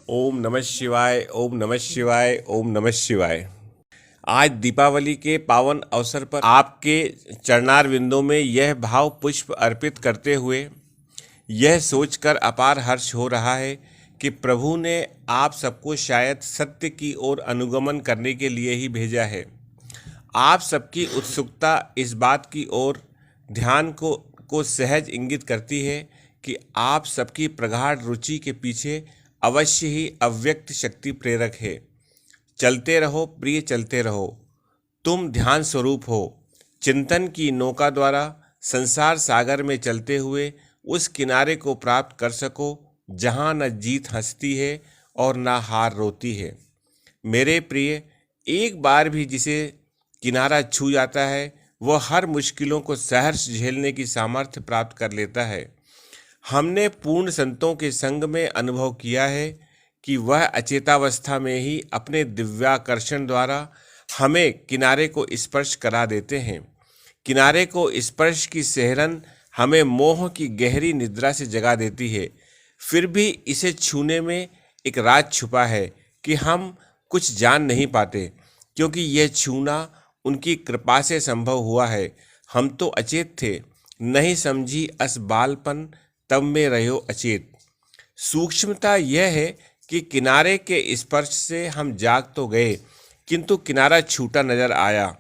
ओम नमः शिवाय, ओम नमः शिवाय, ओम नमः शिवाय। आज दीपावली के पावन अवसर पर आपके चरणार विंदों में यह भाव पुष्प अर्पित करते हुए यह सोचकर अपार हर्ष हो रहा है कि प्रभु ने आप सबको शायद सत्य की ओर अनुगमन करने के लिए ही भेजा है। आप सबकी उत्सुकता इस बात की ओर ध्यान को सहज इंगित करती है कि आप सबकी प्रगाढ़ रुचि के पीछे अवश्य ही अव्यक्त शक्ति प्रेरक है। चलते रहो प्रिय, चलते रहो। तुम ध्यान स्वरूप हो। चिंतन की नौका द्वारा संसार सागर में चलते हुए उस किनारे को प्राप्त कर सको जहाँ न जीत हंसती है और न हार रोती है। मेरे प्रिय, एक बार भी जिसे किनारा छू जाता है वह हर मुश्किलों को सहर्ष झेलने की सामर्थ्य प्राप्त कर लेता है। हमने पूर्ण संतों के संग में अनुभव किया है कि वह अचेतावस्था में ही अपने दिव्याकर्षण द्वारा हमें किनारे को स्पर्श करा देते हैं। किनारे को स्पर्श की सेहरन हमें मोह की गहरी निद्रा से जगा देती है। फिर भी इसे छूने में एक राज छुपा है कि हम कुछ जान नहीं पाते, क्योंकि यह छूना उनकी कृपा से संभव हुआ है। हम तो अचेत थे, नहीं समझी अस बालपन, तब में रहो अचेत। सूक्ष्मता यह है कि किनारे के स्पर्श से हम जाग तो गए, किंतु किनारा छूटा नजर आया।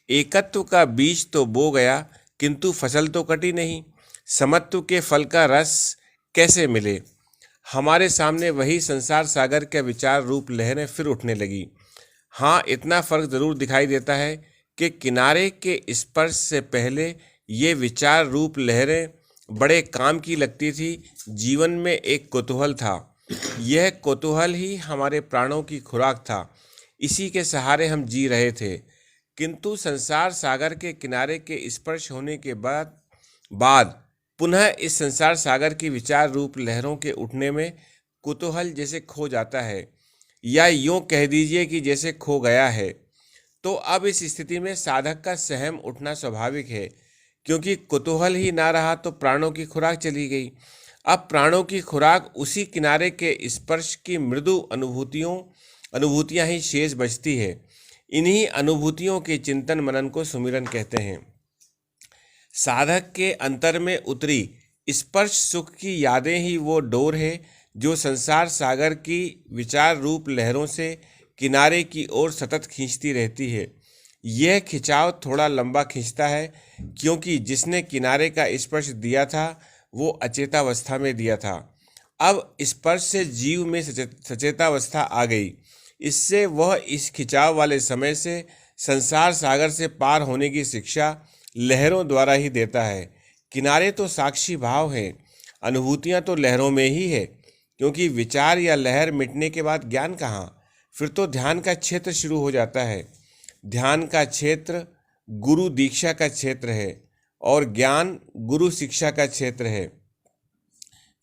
एकत्व का बीज तो बो गया, किंतु फसल तो कटी नहीं। समत्व के फल का रस कैसे मिले? हमारे सामने वही संसार सागर के विचार रूप लहरें फिर उठने लगी। हाँ, इतना फर्क जरूर दिखाई देता है कि किनारे के स्पर्श से पहले ये विचार रूप लहरें बड़े काम की लगती थी। जीवन में एक कौतूहल था। यह कौतूहल ही हमारे प्राणों की खुराक था। इसी के सहारे हम जी रहे थे। किंतु संसार सागर के किनारे के स्पर्श होने के बाद पुनः इस संसार सागर की विचार रूप लहरों के उठने में कुतूहल जैसे खो जाता है, या यूं कह दीजिए कि जैसे खो गया है। तो अब इस स्थिति में साधक का सहम उठना स्वाभाविक है, क्योंकि कुतूहल ही ना रहा तो प्राणों की खुराक चली गई। अब प्राणों की खुराक उसी किनारे के स्पर्श की मृदु अनुभूतियां ही शेष बचती है। इन्हीं अनुभूतियों के चिंतन मनन को सुमिरन कहते हैं। साधक के अंतर में उतरी स्पर्श सुख की यादें ही वो डोर है जो संसार सागर की विचार रूप लहरों से किनारे की ओर सतत खींचती रहती है। यह खिंचाव थोड़ा लंबा खींचता है, क्योंकि जिसने किनारे का स्पर्श दिया था वो अचेतावस्था में दिया था। अब स्पर्श से जीव में सचेतावस्था आ गई। इससे वह इस खिंचाव वाले समय से संसार सागर से पार होने की शिक्षा लहरों द्वारा ही देता है। किनारे तो साक्षी भाव है, अनुभूतियां तो लहरों में ही है, क्योंकि विचार या लहर मिटने के बाद ज्ञान कहाँ? फिर तो ध्यान का क्षेत्र शुरू हो जाता है। ध्यान का क्षेत्र गुरु दीक्षा का क्षेत्र है और ज्ञान गुरु शिक्षा का क्षेत्र है।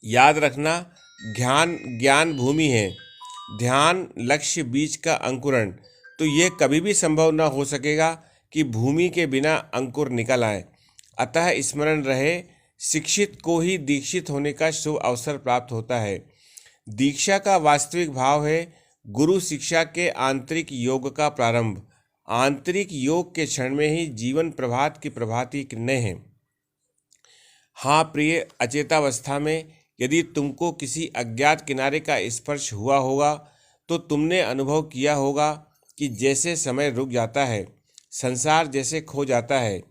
याद रखना, ज्ञान भूमि है, ध्यान लक्ष्य बीज का अंकुरण। तो ये कभी भी संभव न हो सकेगा कि भूमि के बिना अंकुर निकल आए। अतः स्मरण रहे, शिक्षित को ही दीक्षित होने का शुभ अवसर प्राप्त होता है। दीक्षा का वास्तविक भाव है गुरु शिक्षा के आंतरिक योग का प्रारंभ। आंतरिक योग के क्षण में ही जीवन प्रभात की प्रभाती किरणें हैं। हाँ प्रिय, अचेतावस्था में यदि तुमको किसी अज्ञात किनारे का स्पर्श हुआ होगा तो तुमने अनुभव किया होगा कि जैसे समय रुक जाता है, संसार जैसे खो जाता है,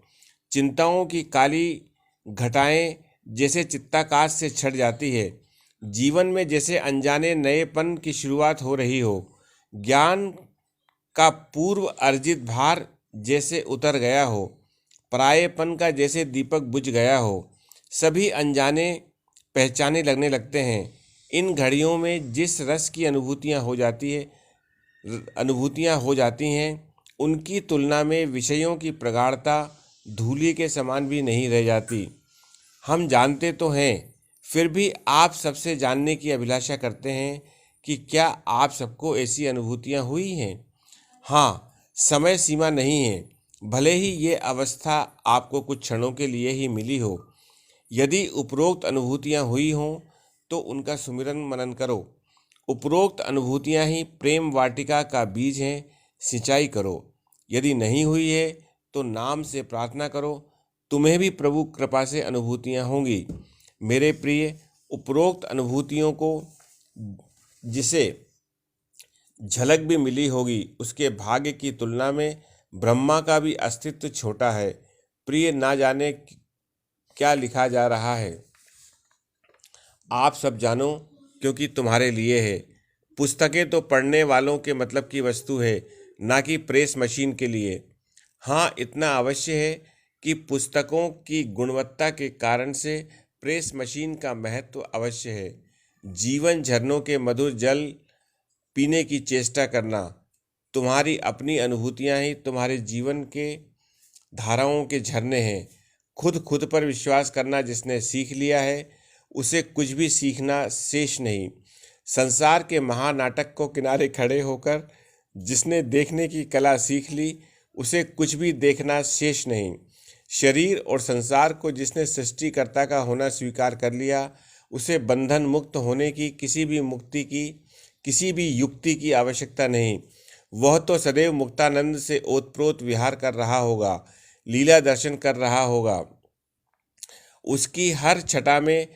चिंताओं की काली घटाएं जैसे चित्ताकाश से छट जाती है, जीवन में जैसे अनजाने नएपन की शुरुआत हो रही हो, ज्ञान का पूर्व अर्जित भार जैसे उतर गया हो, परायेपन का जैसे दीपक बुझ गया हो, सभी अनजाने पहचाने लगने लगते हैं। इन घड़ियों में जिस रस की अनुभूतियां हो जाती हैं, उनकी तुलना में विषयों की प्रगाढ़ता धूलि के समान भी नहीं रह जाती। हम जानते तो हैं, फिर भी आप सबसे जानने की अभिलाषा करते हैं कि क्या आप सबको ऐसी अनुभूतियां हुई हैं। हाँ, समय सीमा नहीं है, भले ही ये अवस्था आपको कुछ क्षणों के लिए ही मिली हो। यदि उपरोक्त अनुभूतियां हुई हों तो उनका सुमिरन मनन करो, उपरोक्त अनुभूतियां ही प्रेम वाटिका का बीज हैं। सिंचाई करो, यदि नहीं हुई है तो नाम से प्रार्थना करो, तुम्हें भी प्रभु कृपा से अनुभूतियां होंगी। मेरे प्रिय, उपरोक्त अनुभूतियों को जिसे झलक भी मिली होगी, उसके भाग्य की तुलना में ब्रह्मा का भी अस्तित्व छोटा है। प्रिय, ना जाने क्या लिखा जा रहा है, आप सब जानो, क्योंकि तुम्हारे लिए है। पुस्तकें तो पढ़ने वालों के मतलब की वस्तु है, ना कि प्रेस मशीन के लिए। हाँ, इतना अवश्य है कि पुस्तकों की गुणवत्ता के कारण से प्रेस मशीन का महत्व अवश्य है। जीवन झरनों के मधुर जल पीने की चेष्टा करना। तुम्हारी अपनी अनुभूतियां ही तुम्हारे जीवन के धाराओं के झरने हैं। खुद पर विश्वास करना जिसने सीख लिया है, उसे कुछ भी सीखना शेष नहीं। संसार के महानाटक को किनारे खड़े होकर जिसने देखने की कला सीख ली, उसे कुछ भी देखना शेष नहीं। शरीर और संसार को जिसने सृष्टिकर्ता का होना स्वीकार कर लिया, उसे बंधन मुक्त होने की किसी भी युक्ति की आवश्यकता नहीं। वह तो सदैव मुक्तानंद से ओतप्रोत विहार कर रहा होगा, लीला दर्शन कर रहा होगा। उसकी हर छटा में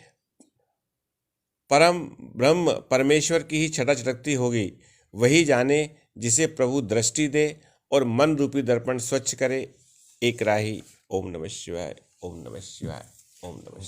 परम ब्रह्म परमेश्वर की ही छटा चटकती होगी। वही जाने जिसे प्रभु दृष्टि दे और मन रूपी दर्पण स्वच्छ करे। एक राही। ओम नमः शिवाय, ओम नमः शिवाय, ओम नमः शिवाय।